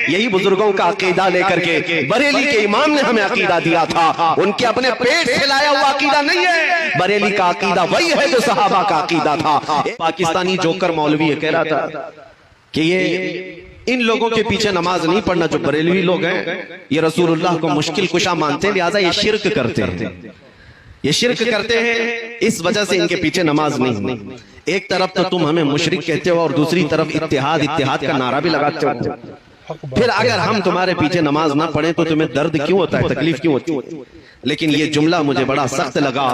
یہی بزرگوں کا عقیدہ لے کر کے بریلی کے امام نے ہمیں عقیدہ دیا تھا، ان کے اپنے پیٹ سے لایا ہوا عقیدہ نہیں ہے، بریلی کا عقیدہ وہی ہے جو صحابہ کا عقیدہ تھا۔ پاکستانی جوکر مولوی یہ کہہ رہا تھا کہ یہ ان لوگوں کے پیچھے نماز نہیں پڑھنا جو بریلوی لوگ ہیں، یہ رسول اللہ کو مشکل کشا مانتے ہیں، لہٰذا یہ شرک کرتے ہیں، یہ شرک کرتے ہیں، اس وجہ سے ان کے پیچھے نماز نہیں۔ ایک طرف تو تم ہمیں مشرک کہتے ہو اور دوسری طرف اتحاد کا نعرہ بھی لگاتے ہو، پھر اگر ہم تمہارے پیچھے نماز نہ پڑھیں تو تمہیں درد کیوں ہوتا ہے، تکلیف کیوں ہوتی ہے؟ لیکن یہ جملہ مجھے بڑا سخت لگا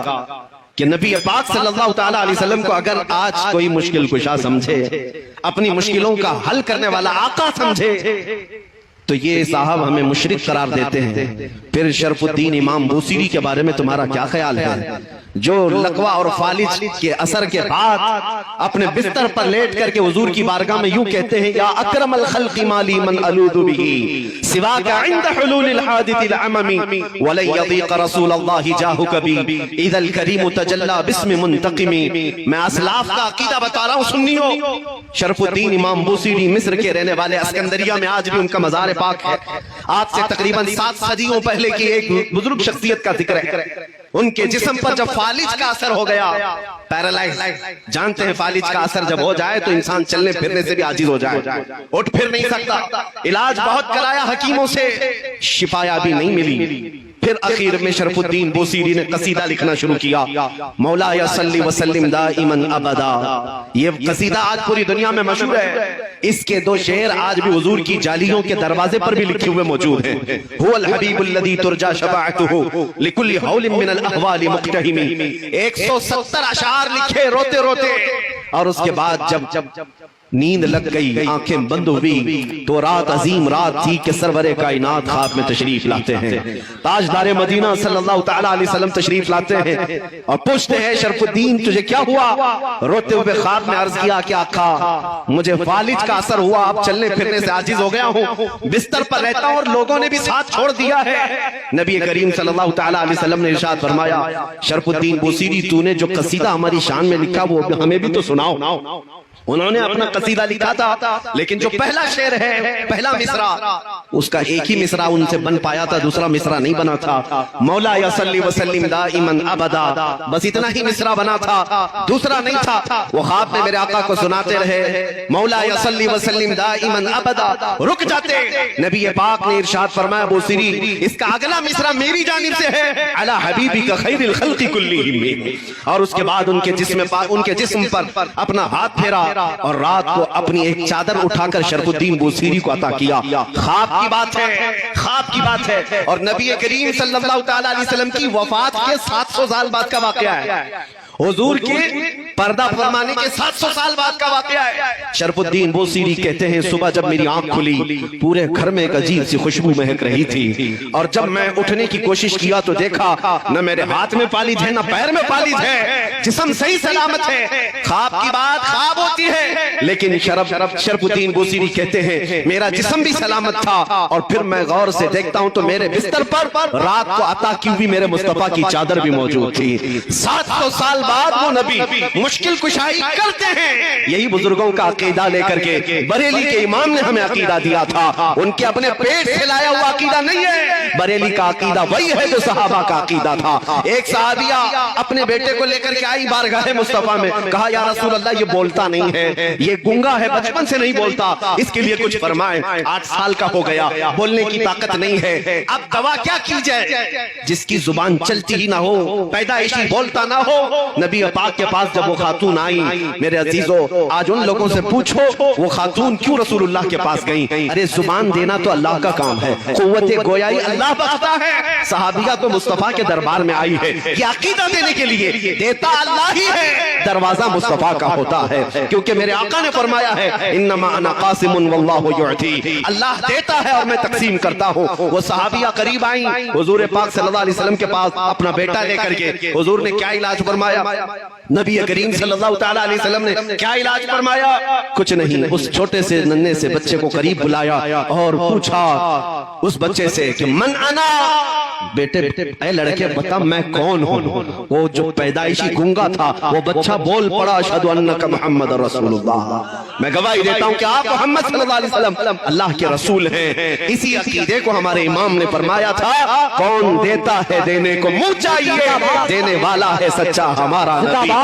کہ نبی پاک صلی اللہ تعالیٰ علیہ وسلم کو اگر آج کوئی مشکل کشا سمجھے، اپنی مشکلوں کا حل کرنے والا آقا سمجھے، تو یہ صاحب ہمیں مشرک قرار دیتے ہیں۔ پھر شرف الدین امام بوسیری کے بارے میں تمہارا کیا خیال ہے، جو لقوہ اور فالج کے اثر کے بعد اپنے بستر پر لیٹ کر کے حضور کی بارگاہ میں یوں کہتے ہیں، یا اکرم الخلق مالی من الوذ به سواک عند حلول الحادث العممی ولن یضیق رسول اللہ جاہک بی اذا الکریم تجلی باسم منتقمی۔ میں اسلاف کا عقیدہ بتا رہا ہوں سنیو، شرف الدین امام بوسیری مصر کے رہنے والے، اسکندریہ میں آج بھی ان کا مزار پاک ہے، آج سے تقریباً 7 صدیوں پہلے کی ایک بزرگ شخصیت کا ذکر ہے۔ ان کے جسم پر جب فالج کا اثر ہو گیا، پیرالائز، جانتے ہیں فالج کا اثر جب ہو جائے تو انسان چلنے پھرنے سے بھی عاجز ہو جائے، اٹھ پھر نہیں سکتا، علاج بہت کرایا حکیموں سے، شفا یابی نہیں ملی۔ پھر اخیر میں شرف الدین بوسیری نے قصیدہ لکھنا شروع کیا، مولا صلی وسلم دائما ابدا۔ یہ قصیدہ آج پوری دنیا میں مشہور ہے، اس کے 2 شعر آج بھی حضور کی جالیوں کے دروازے پر بھی لکھے ہوئے موجود ہیں۔ هو الحبیب الذی ترجا شفاعته لكل حول من الاحوال مقتحم۔ 170 اشعار لکھے روتے روتے، اور اس کے بعد جب نیند لگ گئی، آنکھیں بند ہوئی، تو رات عظیم رات تھی کہ سرور کائنات خواب میں تشریف لاتے ہیں، تاجدار مدینہ صلی اللہ تعالیٰ علیہ وسلم تشریف لاتے ہیں اور پوچھتے ہیں، شرف الدین تجھے کیا ہوا؟ روتے ہوئے خواب میں عرض کیا کہ آقا مجھے فالج کا اثر ہوا، اب چلنے پھرنے سے عاجز ہو گیا ہوں، بستر پر رہتا ہوں اور لوگوں نے بھی ساتھ چھوڑ دیا ہے۔ نبی کریم صلی اللہ تعالیٰ علیہ وسلم نے ارشاد فرمایا، شرف الدین بوسیری تو نے جو قصیدہ ہماری شان میں لکھا وہ ہمیں بھی تو سناؤ۔ انہوں نے اپنا قصیدہ لکھا تھا، لیکن جو پہلا شعر ہے، پہلا مصرع، اس کا ایک ہی مصرع ان سے بن پایا تھا، دوسرا مصرع نہیں بنا تھا۔ مولا صلی وسلم دائما ابدا، بس اتنا ہی مصرع بنا تھا، دوسرا نہیں تھا۔ وہ خواب میں میرے آقا کو سناتے رہے، مولا صلی وسلم دائما ابدا، رک جاتے، نبی پاک نے ارشاد فرمایا، بوسیری اس کا اگلا مصرع میری جانب سے ہے، علی حبیبک خیر الخلق کلہم۔ اور اس کے بعد ان کے جسم پر اپنا ہاتھ پھیرا اور رات کو اپنی ایک چادر اٹھا کر شرف الدین بوسیری کو عطا کیا۔ خواب کی بات ہے، خواب کی بات ہے، اور نبی کریم صلی اللہ تعالیٰ علیہ وسلم کی وفات کے 700 سال بعد کا واقعہ ہے، حضور کے پردہ فرمانے کے 700 سال بعد کا واقعہ ہے۔ شرف الدین بوسیری کہتے ہیں، صبح جب میری آنکھ کھلی پورے گھر میں ایک عجیب سی خوشبو مہک رہی تھی، اور جب میں اٹھنے کی کوشش کیا تو دیکھا نہ میرے ہاتھ میں فالج ہے نہ پیر میں فالج ہے، جسم صحیح سلامت ہے۔ خواب کی بات خواب ہوتی ہے، لیکن شرف الدین بوسیری کہتے ہیں میرا جسم بھی سلامت تھا، اور پھر میں غور سے دیکھتا ہوں تو میرے بستر پر رات کو عطا کی ہوئی میرے مصطفیٰ کی چادر بھی موجود تھی۔ 700 سال بعد وہ نبی مشکل کشائی کرتے ہیں۔ یہی بزرگوں کا عقیدہ لے کر کے بریلی کے امام نے ہمیں عقیدہ دیا تھا، ان کے اپنے پیٹ سے لایا ہوا عقیدہ نہیں ہے، بریلی کا عقیدہ وہی ہے جو صحابہ کا عقیدہ تھا۔ ایک صحابیہ اپنے بیٹے کو لے کر کے آئی بارگاہ مصطفیٰ میں، کہا یا رسول اللہ یہ بولتا نہیں ہے، یہ گنگا ہے، بچپن سے نہیں بولتا، اس کے لیے کچھ فرمائیں، 8 سال کا ہو گیا، بولنے کی طاقت نہیں ہے، اب دوا کیا کی جائے؟ جس کی زبان چلتی ہی نہ ہو، پیدائشی بولتا نہ ہو۔ نبی پاک کے پاس جب وہ خاتون آئی، میرے عزیزو آج ان لوگوں سے پوچھو وہ خاتون کیوں رسول اللہ کے پاس گئیں؟ ارے زبان دینا تو اللہ کا کام ہے، قوت گویائی اللہ بخشتا ہے۔ صحابیہ تو مصطفیٰ کے دربار میں آئی ہے کہ عقیدہ دینے کے لیے، دیتا اللہ ہی ہے، دروازہ مصطفیٰ کا ہوتا ہے، کیونکہ میرے آقا نے فرمایا ہے انما انا قاسم واللہ یعطی، اللہ دیتا ہے اور میں تقسیم کرتا ہوں۔ وہ صحابیہ قریب آئیں، حضور پاک صلی اللہ علیہ وسلم کے پاس اپنا بیٹا لے کر کے، حضور نے کیا علاج فرمایا؟ نبی کریم صلی اللہ تعالی علیہ وسلم نے کیا علاج فرمایا؟ کچھ نہیں، اس چھوٹے سے ننھے سے بچے کو قریب بلایا اور پوچھا اس بچے سے کہ من انا، بیٹے اے لڑکے بتا میں کون ہوں؟ وہ جو پیدائشی گنگا تھا وہ بچہ بول پڑا اشہد انک محمد رسول اللہ، میں گواہی دیتا ہوں کہ آپ محمد صلی اللہ علیہ وسلم اللہ کے رسول ہیں۔ اسی عقیدے کو ہمارے امام نے فرمایا تھا کون دیتا ہے دینے کو منہ چاہیے، دینے والا ہے سچا ہمارا نبی۔